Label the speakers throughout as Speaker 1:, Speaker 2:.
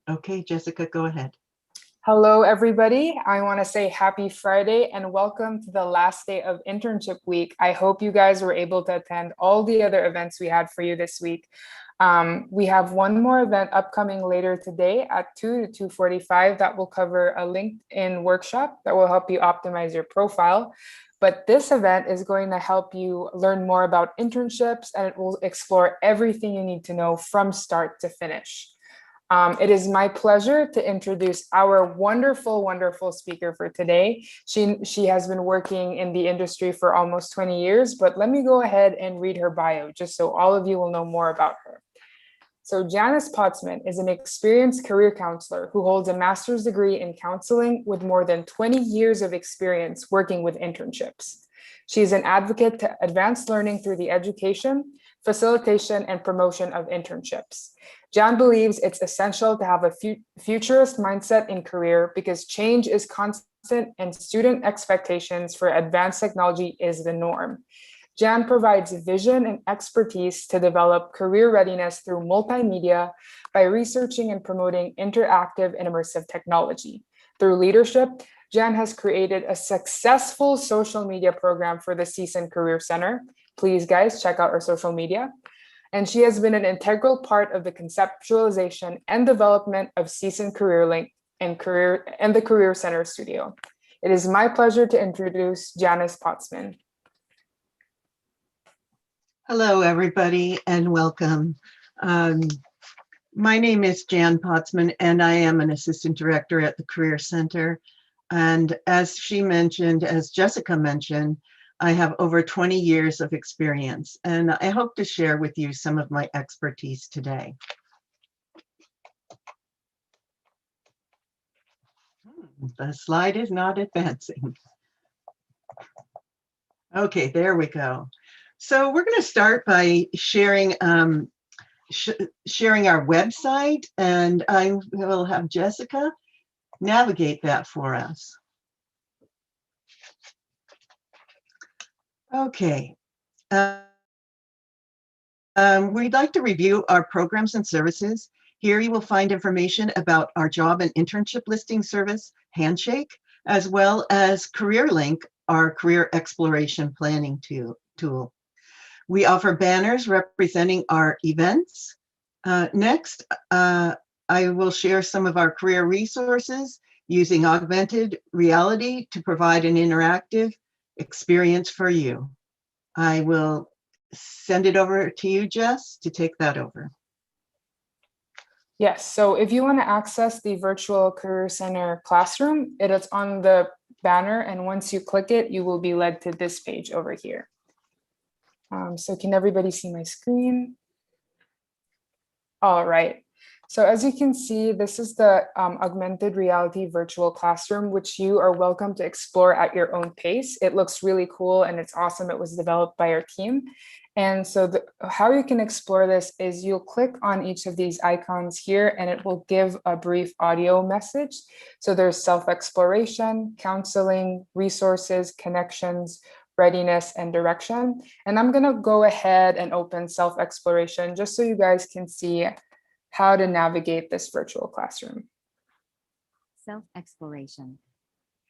Speaker 1: Okay, Jessica, go ahead.
Speaker 2: Hello, everybody. I want to say happy Friday and welcome to the last day of internship week. I hope you guys were able to attend all the other events we had for you this week. We have one more event upcoming later today at 2 to 2:45 that will cover a LinkedIn workshop that will help you optimize your profile. But this event is going to help you learn more about internships, and it will explore everything you need to know from start to finish. It is my pleasure to introduce our wonderful speaker for today. She has been working in the industry for almost 20 years, but let me go ahead and read her bio just so all of you will know more about her. So Janice Potsman is an experienced career counselor who holds a master's degree in counseling with more than 20 years of experience working with internships. She is an advocate to advance learning through the education, facilitation, and promotion of internships. Jan believes it's essential to have a futurist mindset in career because change is constant and student expectations for advanced technology is the norm. Jan provides vision and expertise to develop career readiness through multimedia by researching and promoting interactive and immersive technology. Through leadership, Jan has created a successful social media program for the CSUN Career Center. Please, guys, check out our social media. And she has been an integral part of the conceptualization and development of CSUN Career Link and the Career Center Studio. It is my pleasure to introduce Janice Potsman.
Speaker 1: Hello, everybody, and welcome. My name is Jan Potsman, and I am an assistant director at the Career Center. And as she mentioned, as Jessica mentioned, I have over 20 years of experience, and I hope to share with you some of my expertise today. The slide is not advancing. Okay, there we go. So we're going to start by sharing sharing our website, and I will have Jessica navigate that for us. Okay. We'd like to review our programs and services. Here you will find information about our job and internship listing service, Handshake, as well as CareerLink, our career exploration planning tool. We offer banners representing our events. Next, I will share some of our career resources using augmented reality to provide an interactive experience for you. I will send it over to you, Jess, to take that over.
Speaker 2: Yes, so if you want to access the virtual Career Center classroom, it is on the banner, and once you click it, you will be led to this page over here. So can everybody see my screen? All right. So as you can see, this is the augmented reality virtual classroom, which you are welcome to explore at your own pace. It looks really cool and it's awesome. It was developed by our team. And so how you can explore this is you'll click on each of these icons here and it will give a brief audio message. So there's self-exploration, counseling, resources, connections, readiness, and direction. And I'm gonna go ahead and open self-exploration just so you guys can see how to navigate this virtual classroom.
Speaker 3: Self-exploration.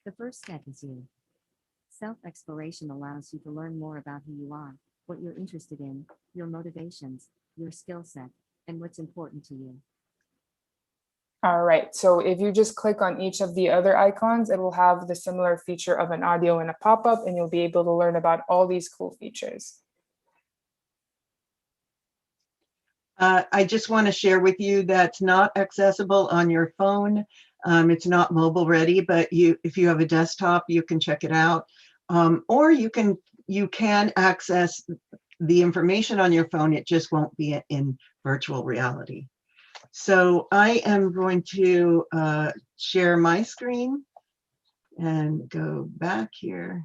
Speaker 3: The first step is you. Self-exploration allows you to learn more about who you are, what you're interested in, your motivations, your skill set, and what's important to you.
Speaker 2: All right, so if you just click on each of the other icons, it will have the similar feature of an audio and a pop-up, and you'll be able to learn about all these cool features.
Speaker 1: I just want to share with you that's not accessible on your phone. It's not mobile ready, but if you have a desktop, you can check it out. Or you can access the information on your phone. It just won't be in virtual reality. So I am going to share my screen and go back here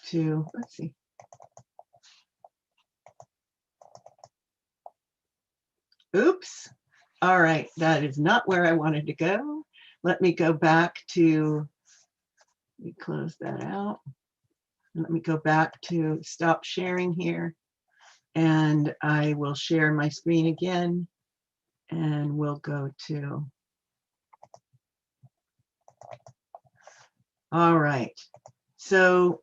Speaker 1: to, let's see. Oops. All right, that is not where I wanted to go. Let me go back to, let me close that out. Let me go back to stop sharing here. And I will share my screen again. And we'll go to All right. So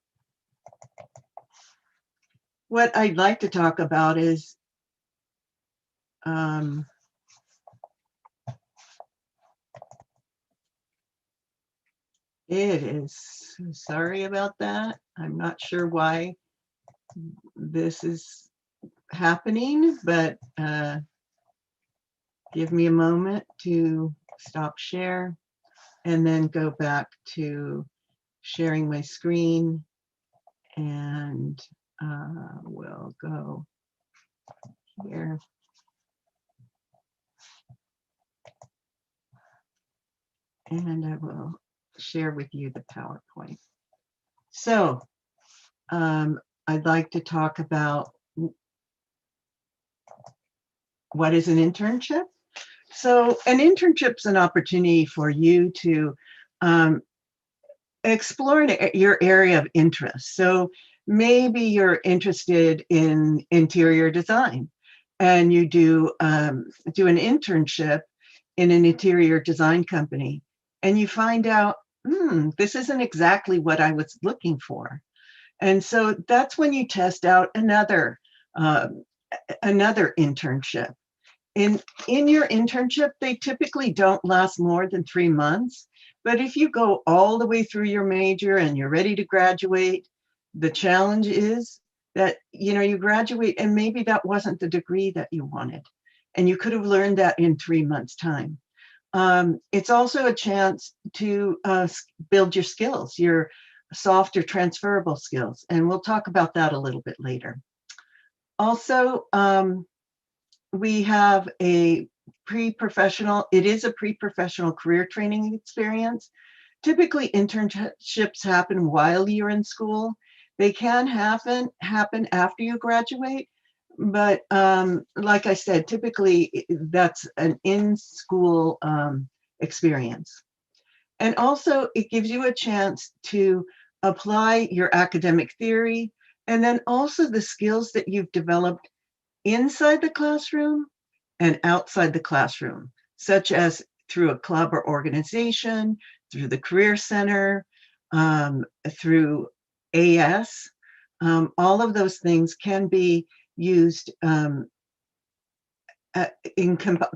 Speaker 1: what I'd like to talk about is it is, sorry about that. I'm not sure why this is happening, but give me a moment to stop share and then go back to sharing my screen, and we'll go here. And I will share with you the PowerPoint. So I'd like to talk about what is an internship. So an internship is an opportunity for you to explore your area of interest. So maybe you're interested in interior design, and you do an internship in an interior design company, and you find out, this isn't exactly what I was looking for. And so that's when you test out another internship. In your internship, they typically don't last more than 3 months. But if you go all the way through your major and you're ready to graduate, the challenge is that, you graduate and maybe that wasn't the degree that you wanted. And you could have learned that in 3 months' time. It's also a chance to build your skills, your soft or transferable skills. And we'll talk about that a little bit later. Also, we have a pre-professional career training experience. Typically, internships happen while you're in school. They can happen after you graduate, but like I said, typically that's an in-school experience. And also, it gives you a chance to apply your academic theory and then also the skills that you've developed inside the classroom and outside the classroom, such as through a club or organization, through the Career Center, through AS. All of those things can be used in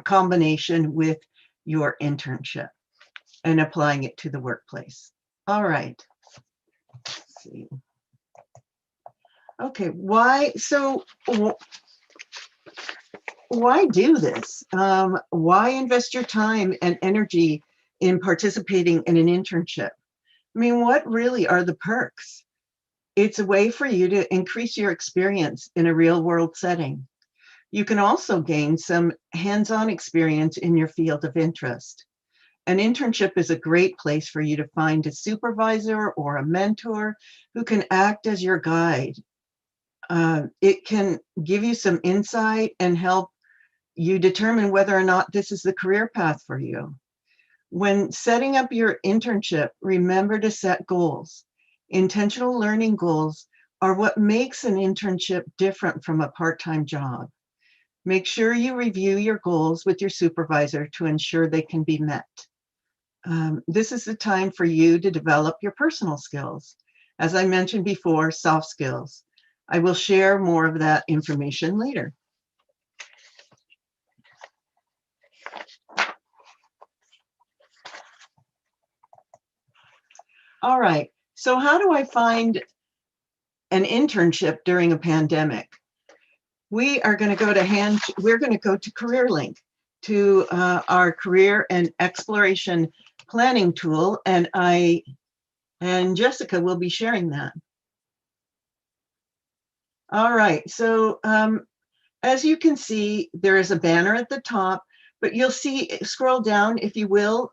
Speaker 1: combination with your internship and applying it to the workplace. All right. Let's see. Okay, why do this? Why invest your time and energy in participating in an internship? I mean, what really are the perks? It's a way for you to increase your experience in a real world setting. You can also gain some hands-on experience in your field of interest. An internship is a great place for you to find a supervisor or a mentor who can act as your guide. It can give you some insight and help you determine whether or not this is the career path for you. When setting up your internship, remember to set goals. Intentional learning goals are what makes an internship different from a part-time job. Make sure you review your goals with your supervisor to ensure they can be met. This is the time for you to develop your personal skills. As I mentioned before, soft skills. I will share more of that information later. All right, so how do I find an internship during a pandemic? We are going to go to CareerLink, to our career and exploration planning tool, and Jessica will be sharing that. All right, so as you can see, there is a banner at the top, but you'll see, scroll down if you will,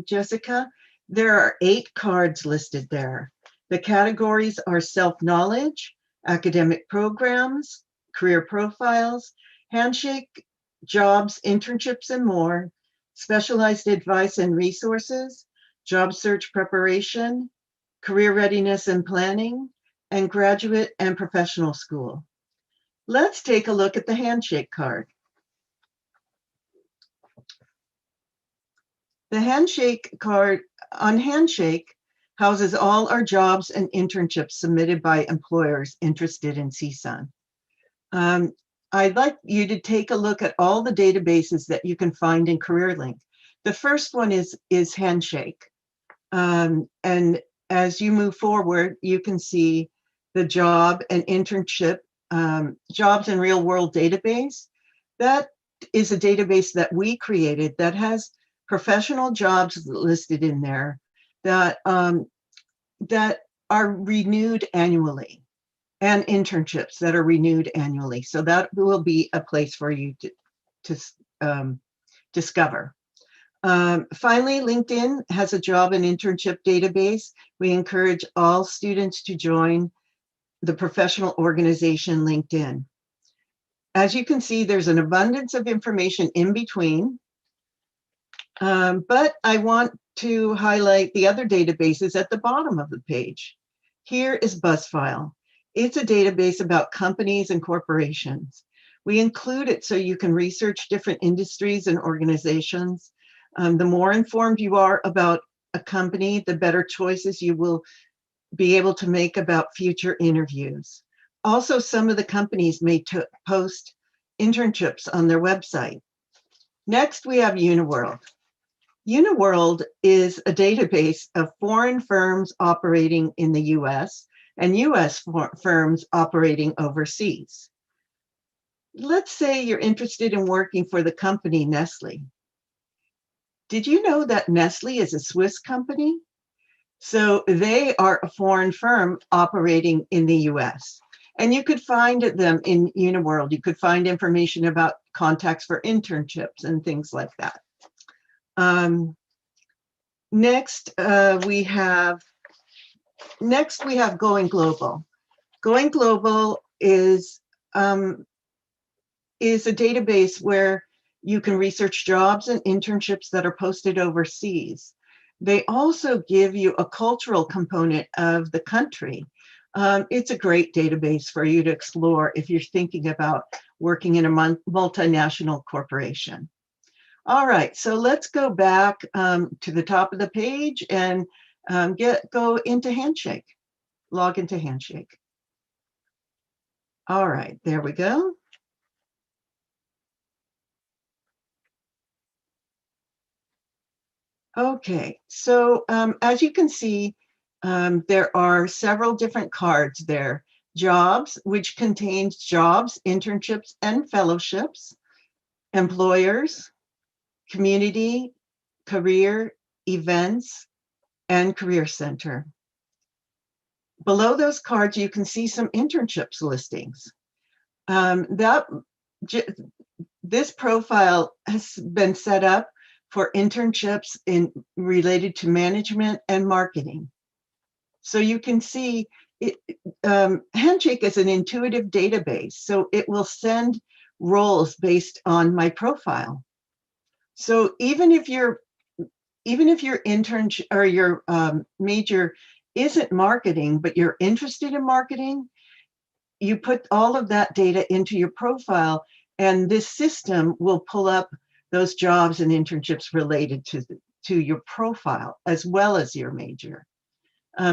Speaker 1: Jessica, there are 8 cards listed there. The categories are self-knowledge, academic programs, career profiles, handshake, jobs, internships, and more, specialized advice and resources, job search preparation, career readiness and planning, and graduate and professional school. Let's take a look at the handshake card. The handshake card, on handshake, houses all our jobs and internships submitted by employers interested in CSUN. I'd like you to take a look at all the databases that you can find in CareerLink. The first one is Handshake. And as you move forward, you can see the job and internship, jobs and real world database. That is a database that we created that has professional jobs listed in there that, that are renewed annually, and internships that are renewed annually. So that will be a place for you to discover. Finally, LinkedIn has a job and internship database. We encourage all students to join the professional organization LinkedIn. As you can see, there's an abundance of information in between, but I want to highlight the other databases at the bottom of the page. Here is BuzzFile. It's a database about companies and corporations. We include it so you can research different industries and organizations. The more informed you are about a company, the better choices you will be able to make about future interviews. Also, some of the companies may post internships on their website. Next, we have Uniworld. Uniworld is a database of foreign firms operating in the US and US firms operating overseas. Let's say you're interested in working for the company Nestle. Did you know that Nestle is a Swiss company? So they are a foreign firm operating in the US. And you could find them in Uniworld. You could find information about contacts for internships and things like that. Next, we have Going Global. Going Global is a database where you can research jobs and internships that are posted overseas. They also give you a cultural component of the country. It's a great database for you to explore if you're thinking about working in a multinational corporation. All right, so let's go back to the top of the page and go into Handshake, log into Handshake. All right, there we go. Okay, so as you can see, there are several different cards there. Jobs, which contains jobs, internships, and fellowships. Employers, community, career, events, and career center. Below those cards, you can see some internships listings. This profile has been set up for internships related to management and marketing. So you can see Handshake is an intuitive database, so it will send roles based on my profile. So even if your internship or your major isn't marketing, but you're interested in marketing, you put all of that data into your profile, and this system will pull up those jobs and internships related to your profile as well as your major.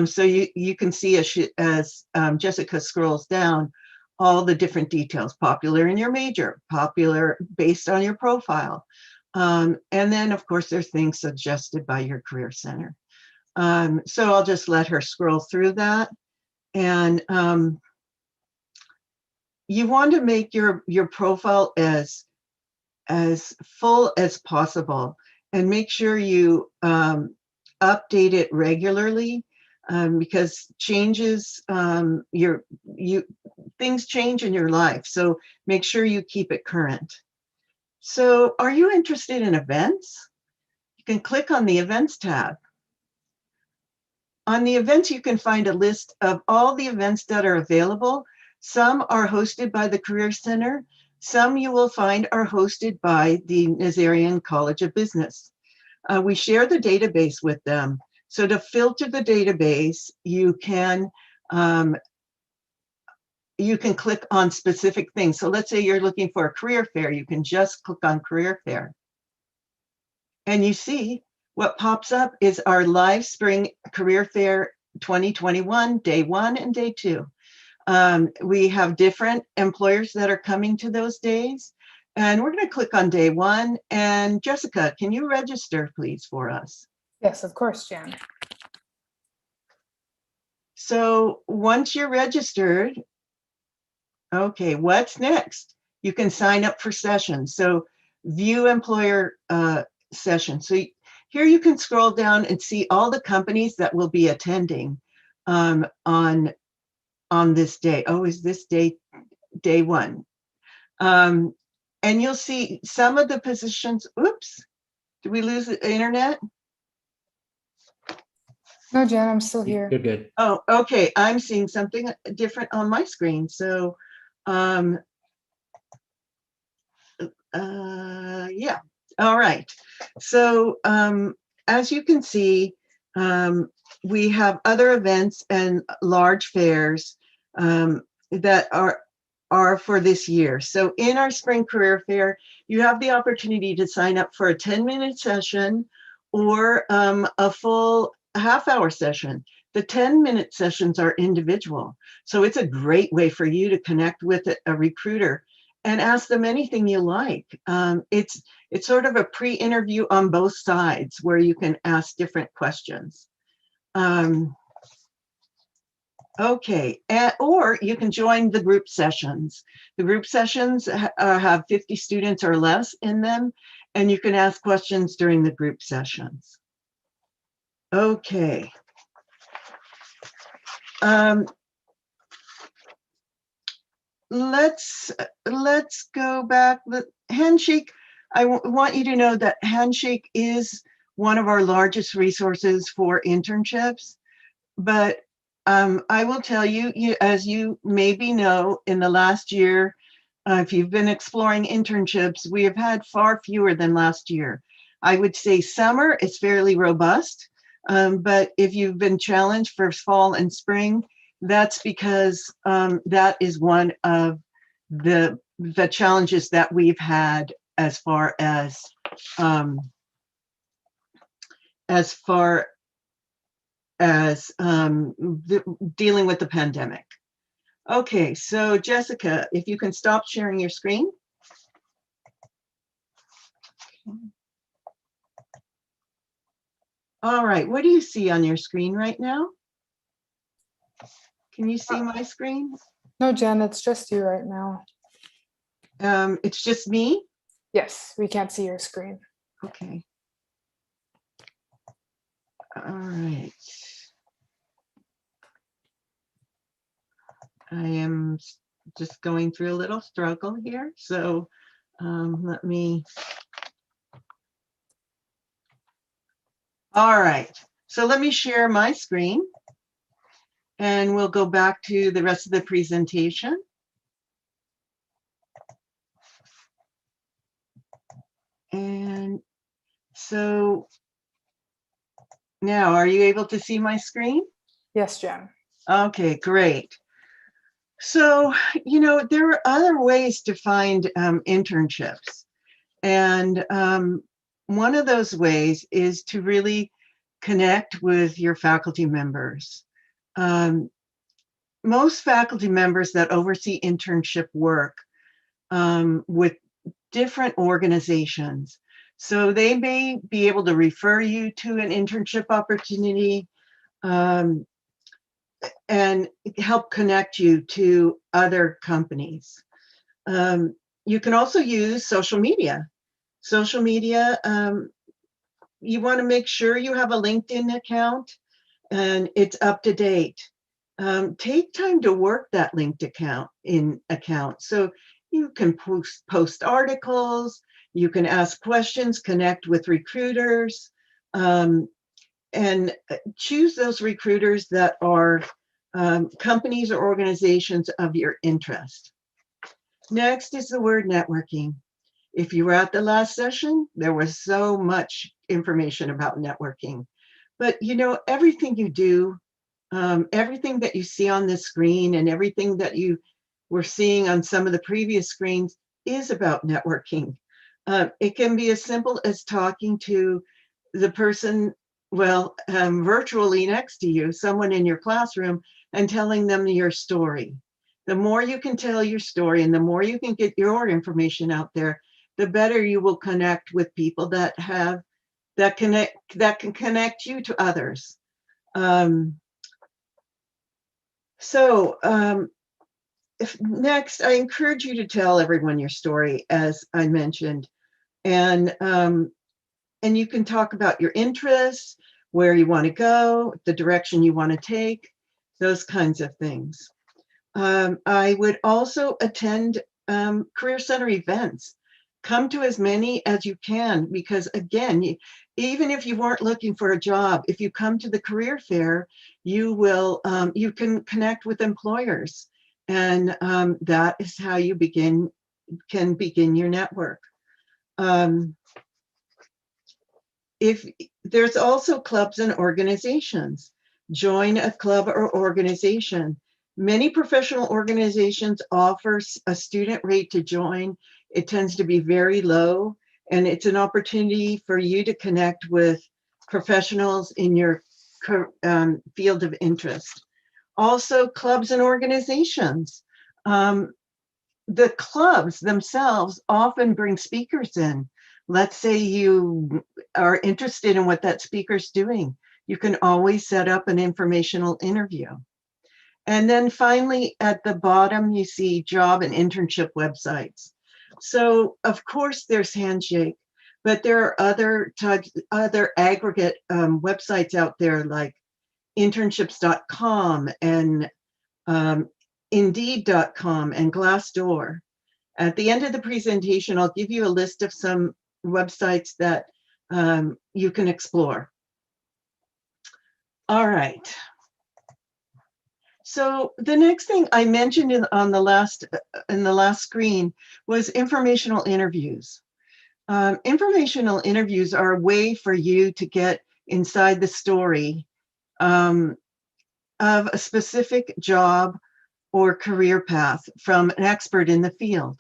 Speaker 1: So you can see as Jessica scrolls down, all the different details: popular in your major, popular based on your profile. And then of course there's things suggested by your career center. So I'll just let her scroll through that. And you want to make your profile as full as possible, and make sure you update it regularly, because changes, things change in your life. So make sure you keep it current. So are you interested in events? You can click on the Events tab. On the events, you can find a list of all the events that are available. Some are hosted by the Career Center. Some you will find are hosted by the Nazarian College of Business. We share the database with them. So to filter the database, you can click on specific things. So let's say you're looking for a career fair, you can just click on career fair. And you see what pops up is our live spring career fair 2021, day 1 and day 2. We have different employers that are coming to those days. And we're going to click on day 1. And Jessica, can you register, please, for us?
Speaker 2: Yes, of course, Jan.
Speaker 1: So once you're registered, okay, what's next? You can sign up for sessions. So view employer sessions. So here you can scroll down and see all the companies that will be attending on this day. Oh, is this day 1? And you'll see some of the positions. Oops, did we lose the internet?
Speaker 2: No, Jan, I'm still here.
Speaker 4: You're good.
Speaker 1: Oh, okay. I'm seeing something different on my screen. So, yeah. All right. So, as you can see, we have other events and large fairs that are for this year. So in our spring career fair, you have the opportunity to sign up for a 10-minute session or a full half-hour session. The 10-minute sessions are individual. So it's a great way for you to connect with a recruiter and ask them anything you like. It's sort of a pre-interview on both sides where you can ask different questions. Okay, or you can join the group sessions. The group sessions have 50 students or less in them, and you can ask questions during the group sessions. Okay. Let's go back. The Handshake, I want you to know that Handshake is one of our largest resources for internships, but I will tell you, as you maybe know, in the last year, if you've been exploring internships, we have had far fewer than last year. I would say summer is fairly robust, but if you've been challenged for fall and spring, that's because that is one of the challenges that we've had as far as dealing with the pandemic. Okay, so Jessica, if you can stop sharing your screen. All right, what do you see on your screen right now? Can you see my screen?
Speaker 2: No, Jen, it's just you right now.
Speaker 1: It's just me?
Speaker 2: Yes, we can't see your screen.
Speaker 1: Okay. All right. I am just going through a little struggle here. So let me. All right. So let me share my screen and we'll go back to the rest of the presentation. And so now, are you able to see my screen?
Speaker 2: Yes, Jen.
Speaker 1: Okay, great. So, there are other ways to find internships. And one of those ways is to really connect with your faculty members. Most faculty members that oversee internship work with different organizations. So they may be able to refer you to an internship opportunity and help connect you to other companies. You can also use social media. Social media, you want to make sure you have a LinkedIn account and it's up to date. Take time to work that LinkedIn account. So you can post articles, you can ask questions, connect with recruiters, and choose those recruiters that are companies or organizations of your interest. Next is the word networking. If you were at the last session, there was so much information about networking. But everything you do, everything that you see on this screen and everything that you were seeing on some of the previous screens is about networking. It can be as simple as talking to the person, virtually next to you, someone in your classroom, and telling them your story. The more you can tell your story and the more you can get your information out there, the better you will connect with people that can connect you to others. Next, I encourage you to tell everyone your story, as I mentioned, and you can talk about your interests, where you want to go, the direction you want to take, those kinds of things. I would also attend Career Center events. Come to as many as you can, because again, even if you weren't looking for a job, if you come to the career fair, you can connect with employers, and that is how you can begin your network. If there's also clubs and organizations, join a club or organization. Many professional organizations offer a student rate to join. It tends to be very low, and it's an opportunity for you to connect with professionals in your field of interest. Also, clubs and organizations. The clubs themselves often bring speakers in. Let's say you are interested in what that speaker's doing. You can always set up an informational interview. And then finally, at the bottom, you see job and internship websites. So of course there's Handshake, but there are other aggregate websites out there like internships.com and Indeed.com and Glassdoor. At the end of the presentation, I'll give you a list of some websites that you can explore. All right. So the next thing I mentioned in the last screen was informational interviews. Informational interviews are a way for you to get inside the story of a specific job or career path from an expert in the field.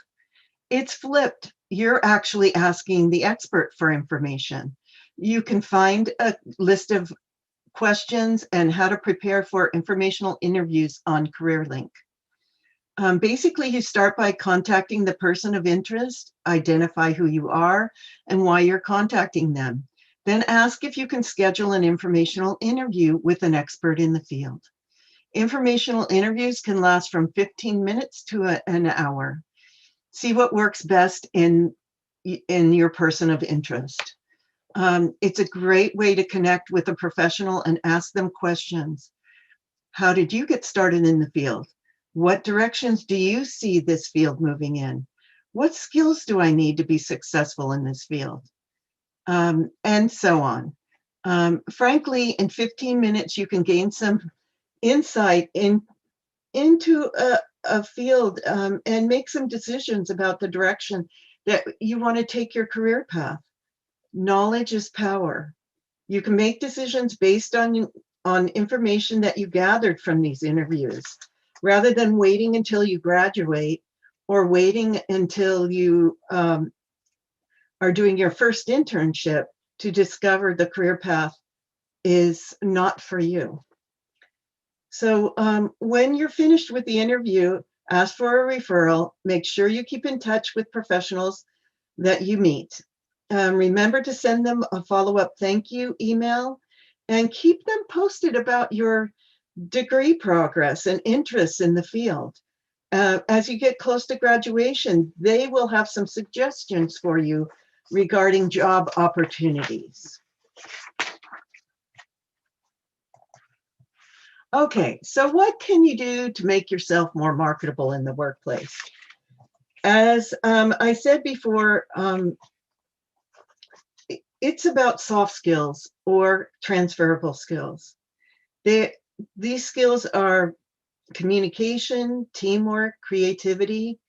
Speaker 1: It's flipped. You're actually asking the expert for information. You can find a list of questions and how to prepare for informational interviews on CareerLink. Basically, you start by contacting the person of interest, identify who you are and why you're contacting them. Then ask if you can schedule an informational interview with an expert in the field. Informational interviews can last from 15 minutes to an hour. See what works best in your person of interest. It's a great way to connect with a professional and ask them questions. How did you get started in the field? What directions do you see this field moving in? What skills do I need to be successful in this field? And so on. Frankly, in 15 minutes, you can gain some insight into a field and make some decisions about the direction that you want to take your career path. Knowledge is power. You can make decisions based on information that you gathered from these interviews, rather than waiting until you graduate or waiting until you are doing your first internship to discover the career path is not for you. So when you're finished with the interview, ask for a referral. Make sure you keep in touch with professionals that you meet. Remember to send them a follow-up thank you email and keep them posted about your degree progress and interests in the field. As you get close to graduation, they will have some suggestions for you regarding job opportunities. Okay, so what can you do to make yourself more marketable in the workplace? As I said before, it's about soft skills or transferable skills. These skills are communication, teamwork, creativity,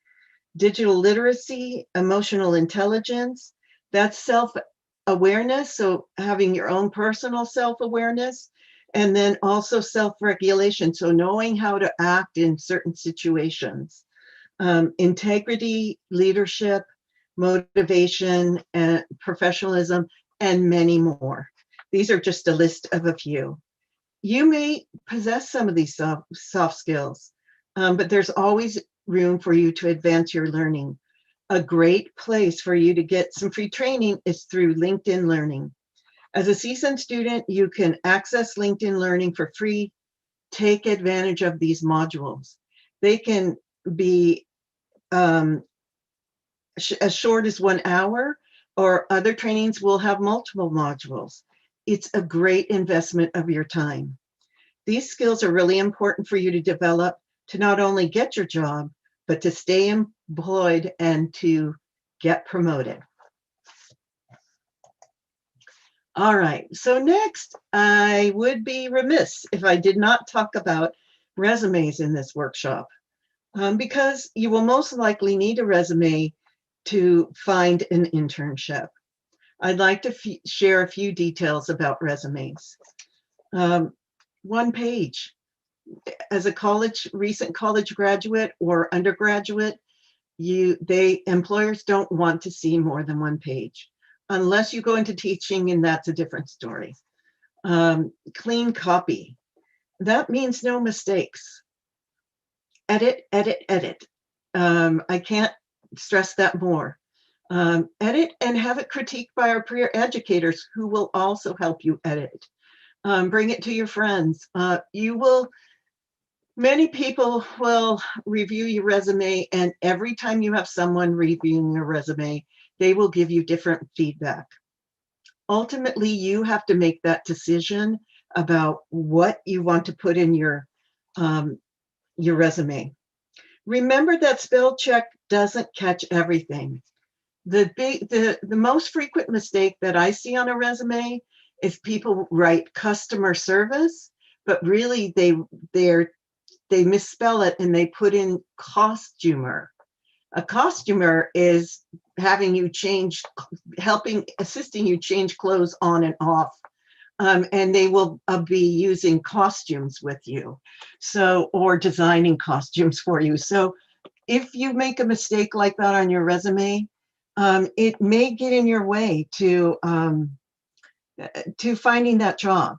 Speaker 1: digital literacy, emotional intelligence. That's self-awareness, so having your own personal self-awareness, and then also self-regulation, so knowing how to act in certain situations. Integrity, leadership, motivation, and professionalism, and many more. These are just a list of a few. You may possess some of these soft skills, but there's always room for you to advance your learning. A great place for you to get some free training is through LinkedIn Learning. As a seasoned student, you can access LinkedIn Learning for free. Take advantage of these modules. They can be as short as 1 hour, or other trainings will have multiple modules. It's a great investment of your time. These skills are really important for you to develop to not only get your job, but to stay employed and to get promoted. All right, so next, I would be remiss if I did not talk about resumes in this workshop, because you will most likely need a resume to find an internship. I'd like to share a few details about resumes. 1 page. As a recent college graduate or undergraduate, employers don't want to see more than 1 page, unless you go into teaching, and that's a different story. Clean copy. That means no mistakes. Edit, edit, edit. I can't stress that more. Edit and have it critiqued by our peer educators, who will also help you edit. Bring it to your friends. Many people will review your resume, and every time you have someone reviewing your resume, they will give you different feedback. Ultimately, you have to make that decision about what you want to put in your resume. Remember that spell check doesn't catch everything. The most frequent mistake that I see on a resume is people write customer service, but really they misspell it and they put in costumer. A costumer is assisting you change clothes on and off, and they will be using costumes with you, or designing costumes for you. So if you make a mistake like that on your resume, it may get in your way to finding that job.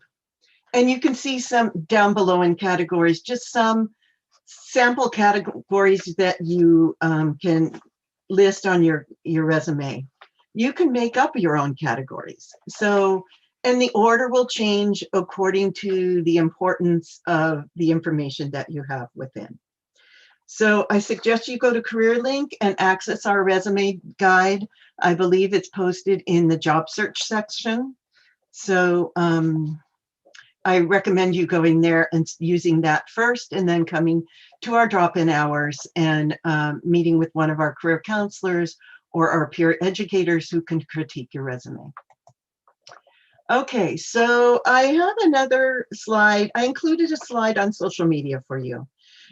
Speaker 1: And you can see some down below in categories, just some sample categories that you can list on your resume. You can make up your own categories. And the order will change according to the importance of the information that you have within. So I suggest you go to CareerLink and access our resume guide. I believe it's posted in the job search section. So I recommend you going there and using that first, and then coming to our drop-in hours and meeting with one of our career counselors or our peer educators who can critique your resume. Okay, so I have another slide. I included a slide on social media for you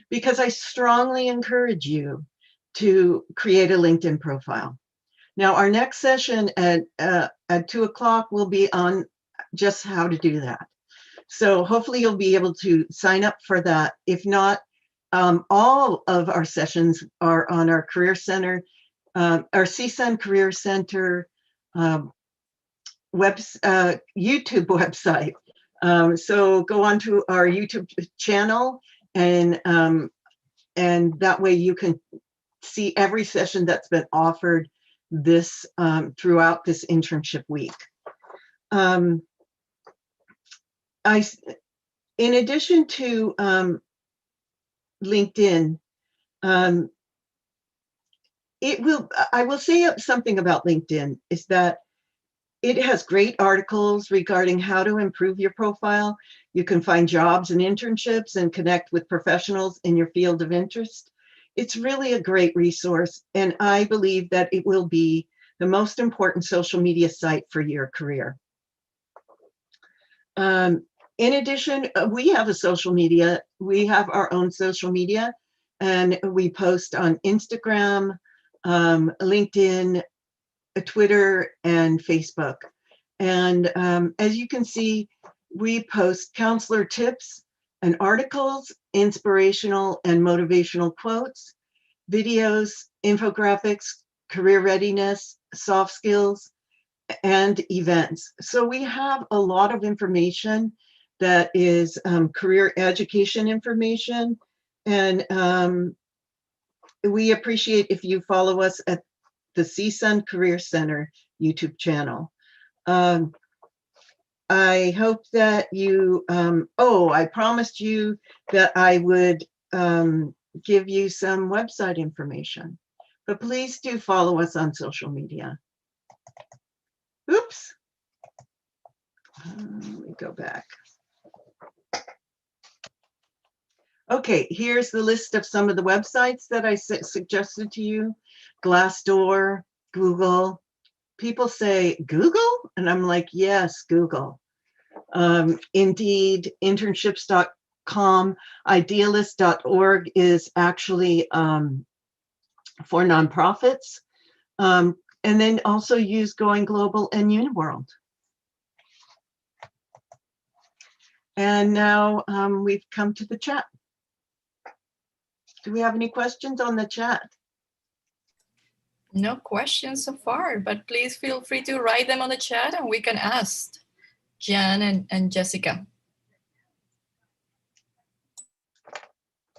Speaker 1: because I strongly encourage you to create a LinkedIn profile. Now, our next session at 2 o'clock will be on just how to do that. So hopefully you'll be able to sign up for that. If not, all of our sessions are on our Career Center, our CSUN Career Center YouTube website. So go on to our YouTube channel, and that way you can see every session that's been offered this throughout this internship week. In addition to LinkedIn, I will say something about LinkedIn is that it has great articles regarding how to improve your profile. You can find jobs and internships and connect with professionals in your field of interest. It's really a great resource, and I believe that it will be the most important social media site for your career. In addition, we have a social media. We have our own social media, and we post on Instagram, LinkedIn, Twitter, and Facebook. And as you can see, we post counselor tips and articles, inspirational and motivational quotes, videos, infographics, career readiness, soft skills, and events. So we have a lot of information that is career education information. And we appreciate if you follow us at the CSUN Career Center YouTube channel. I hope that you, I promised you that I would give you some website information, but please do follow us on social media. Oops. Let me go back. Okay, here's the list of some of the websites that I suggested to you. Glassdoor, Google. People say, Google? And I'm like, yes, Google. Indeed, internships.com, idealist.org is actually for nonprofits. And then also use Going Global and Uniworld. And now we've come to the chat. Do we have any questions on the chat?
Speaker 4: No questions so far, but please feel free to write them on the chat and we can ask Jan and Jessica.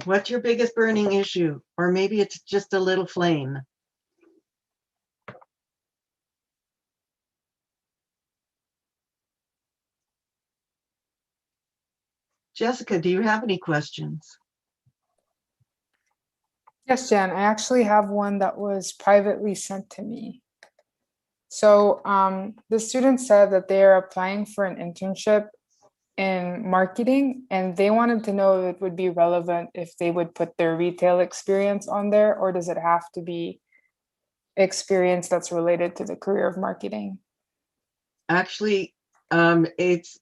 Speaker 1: What's your biggest burning issue? Or maybe it's just a little flame. Jessica, do you have any questions?
Speaker 2: Yes, Jan, I actually have one that was privately sent to me. So the student said that they are applying for an internship in marketing, and they wanted to know if it would be relevant if they would put their retail experience on there, or does it have to be experience that's related to the career of marketing?
Speaker 1: Actually, it's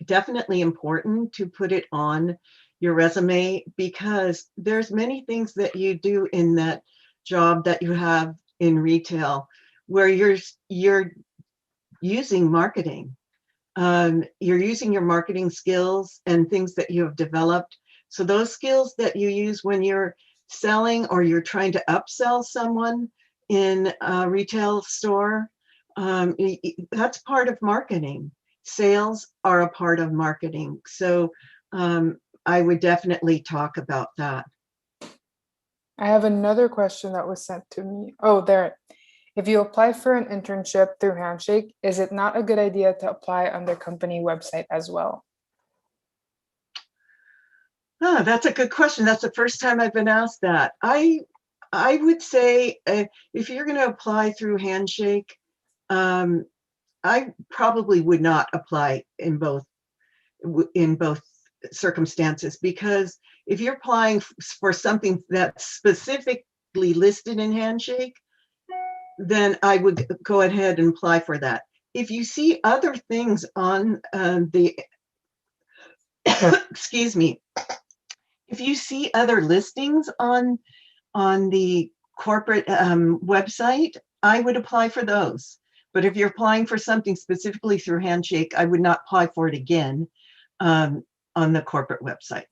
Speaker 1: definitely important to put it on your resume, because there's many things that you do in that job that you have in retail where you're using marketing. You're using your marketing skills and things that you have developed. So those skills that you use when you're selling or you're trying to upsell someone in a retail store, that's part of marketing. Sales are a part of marketing. So I would definitely talk about that.
Speaker 2: I have another question that was sent to me. Oh, there. If you apply for an internship through Handshake, is it not a good idea to apply on their company website as well?
Speaker 1: Oh, that's a good question. That's the first time I've been asked that. I would say if you're going to apply through Handshake, I probably would not apply in both circumstances, because if you're applying for something that's specifically listed in Handshake, then I would go ahead and apply for that. If you see other things on the, excuse me, if you see other listings on the corporate website, I would apply for those. But if you're applying for something specifically through Handshake, I would not apply for it again on the corporate website.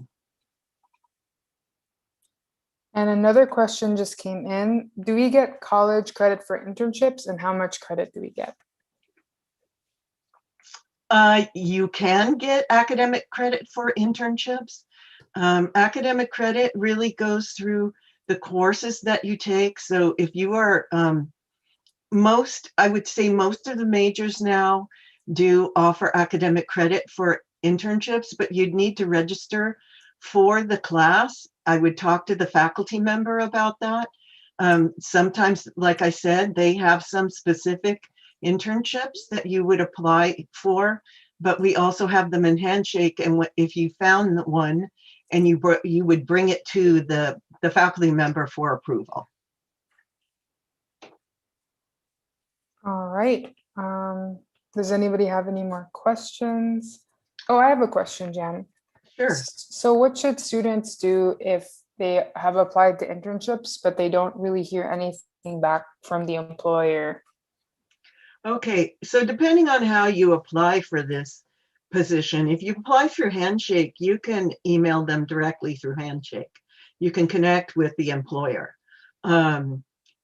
Speaker 2: And another question just came in. Do we get college credit for internships, and how much credit do we get?
Speaker 1: You can get academic credit for internships. Academic credit really goes through the courses that you take. So if you are, I would say most of the majors now do offer academic credit for internships, but you'd need to register for the class. I would talk to the faculty member about that. Sometimes, like I said, they have some specific internships that you would apply for, but we also have them in Handshake. And if you found one and you would bring it to the faculty member for approval.
Speaker 2: All right. Does anybody have any more questions? Oh, I have a question, Jan.
Speaker 1: Sure.
Speaker 2: So what should students do if they have applied to internships, but they don't really hear anything back from the employer?
Speaker 1: Okay, so depending on how you apply for this position, if you apply through Handshake, you can email them directly through Handshake. You can connect with the employer.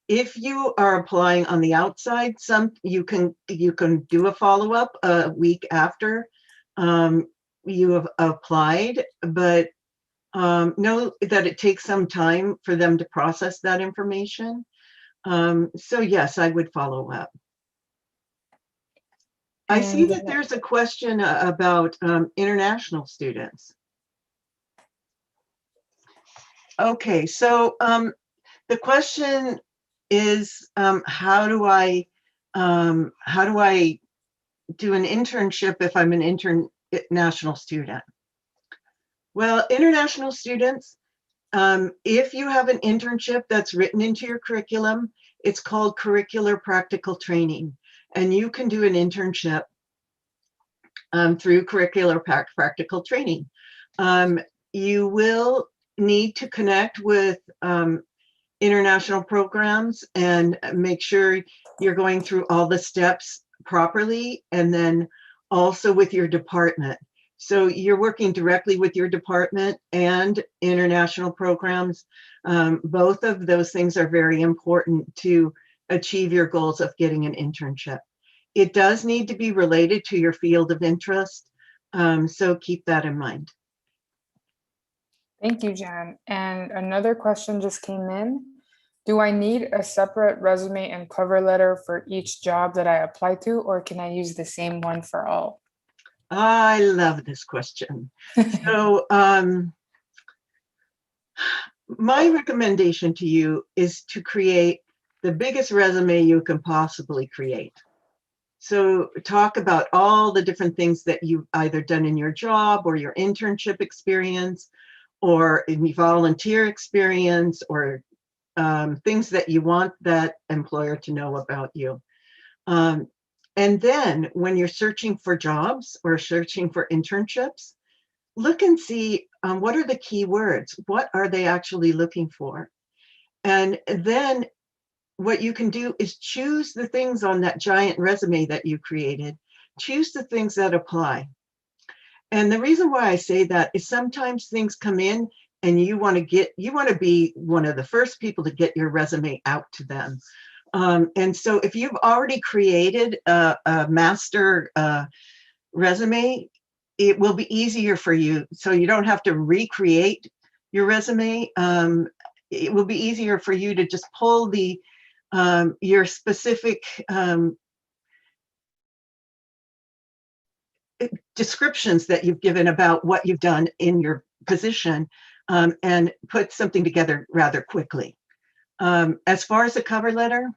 Speaker 1: If you are applying on the outside, you can do a follow-up a week after you have applied, but know that it takes some time for them to process that information. So yes, I would follow up. I see that there's a question about international students. Okay, so the question is, how do I do an internship if I'm an international student? Well, international students, if you have an internship that's written into your curriculum, it's called curricular practical training, and you can do an internship through curricular practical training. You will need to connect with international programs and make sure you're going through all the steps properly, and then also with your department. So you're working directly with your department and international programs. Both of those things are very important to achieve your goals of getting an internship. It does need to be related to your field of interest, so keep that in mind.
Speaker 2: Thank you, Jan. And another question just came in. Do I need a separate resume and cover letter for each job that I apply to, or can I use the same one for all?
Speaker 1: I love this question. So my recommendation to you is to create the biggest resume you can possibly create. So talk about all the different things that you've either done in your job or your internship experience or in volunteer experience, or things that you want that employer to know about you. And then when you're searching for jobs or searching for internships, look and see what are the key words? What are they actually looking for? And then what you can do is choose the things on that giant resume that you created, choose the things that apply. And the reason why I say that is sometimes things come in and you want to be one of the first people to get your resume out to them. And so if you've already created a master resume, it will be easier for you. So you don't have to recreate your resume. It will be easier for you to just pull your specific descriptions that you've given about what you've done in your position, and put something together rather quickly. As far as the cover letter,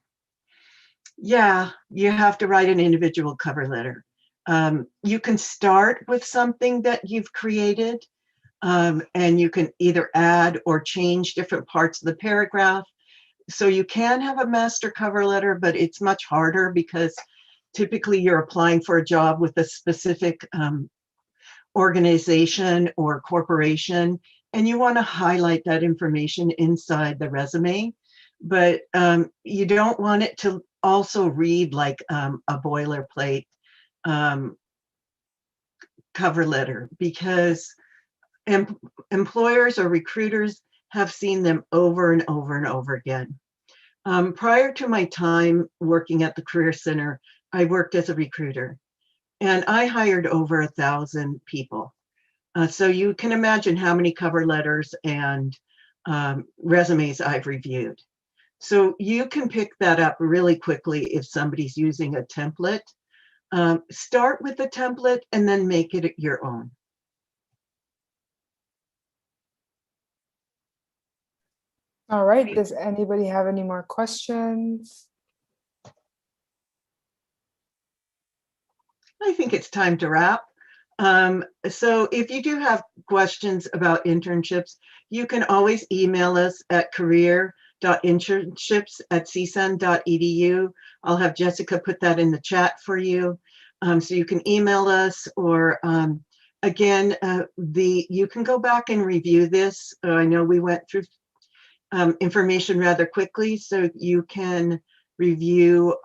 Speaker 1: yeah, you have to write an individual cover letter. You can start with something that you've created, and you can either add or change different parts of the paragraph. So you can have a master cover letter, but it's much harder because typically you're applying for a job with a specific organization or corporation, and you want to highlight that information inside the resume, but you don't want it to also read like a boilerplate cover letter, because employers or recruiters have seen them over and over and over again. Prior to my time working at the Career Center, I worked as a recruiter, and I hired over 1,000 people. So you can imagine how many cover letters and resumes I've reviewed. So you can pick that up really quickly if somebody's using a template. Start with the template and then make it your own.
Speaker 2: All right, does anybody have any more questions?
Speaker 1: I think it's time to wrap. So if you do have questions about internships, you can always email us at career.internships@csun.edu. I'll have Jessica put that in the chat for you. So you can email us, or again, you can go back and review this. I know we went through information rather quickly, so you can review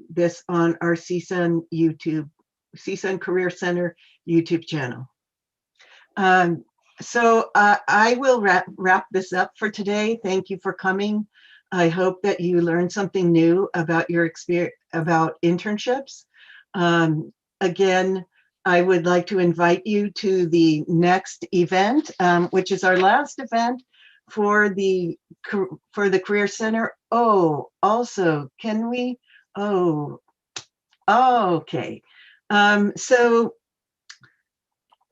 Speaker 1: this on our CSUN Career Center YouTube channel. So I will wrap this up for today. Thank you for coming. I hope that you learned something new about your experience, about internships. Again, I would like to invite you to the next event, which is our last event for the Career Center. Oh, also, can we? Oh, okay. So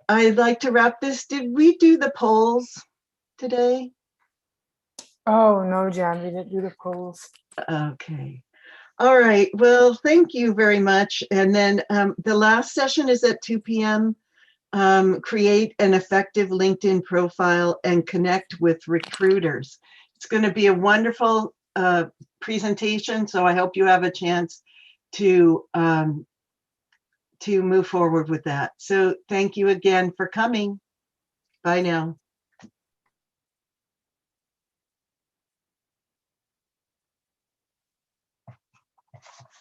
Speaker 1: I'd like to wrap this. Did we do the polls today?
Speaker 2: Oh, no, Jan, we didn't do the polls.
Speaker 1: Okay. All right. Well, thank you very much. And then the last session is at 2 p.m. Create an effective LinkedIn profile and connect with recruiters. It's going to be a wonderful presentation. So I hope you have a chance to move forward with that. So thank you again for coming. Bye now.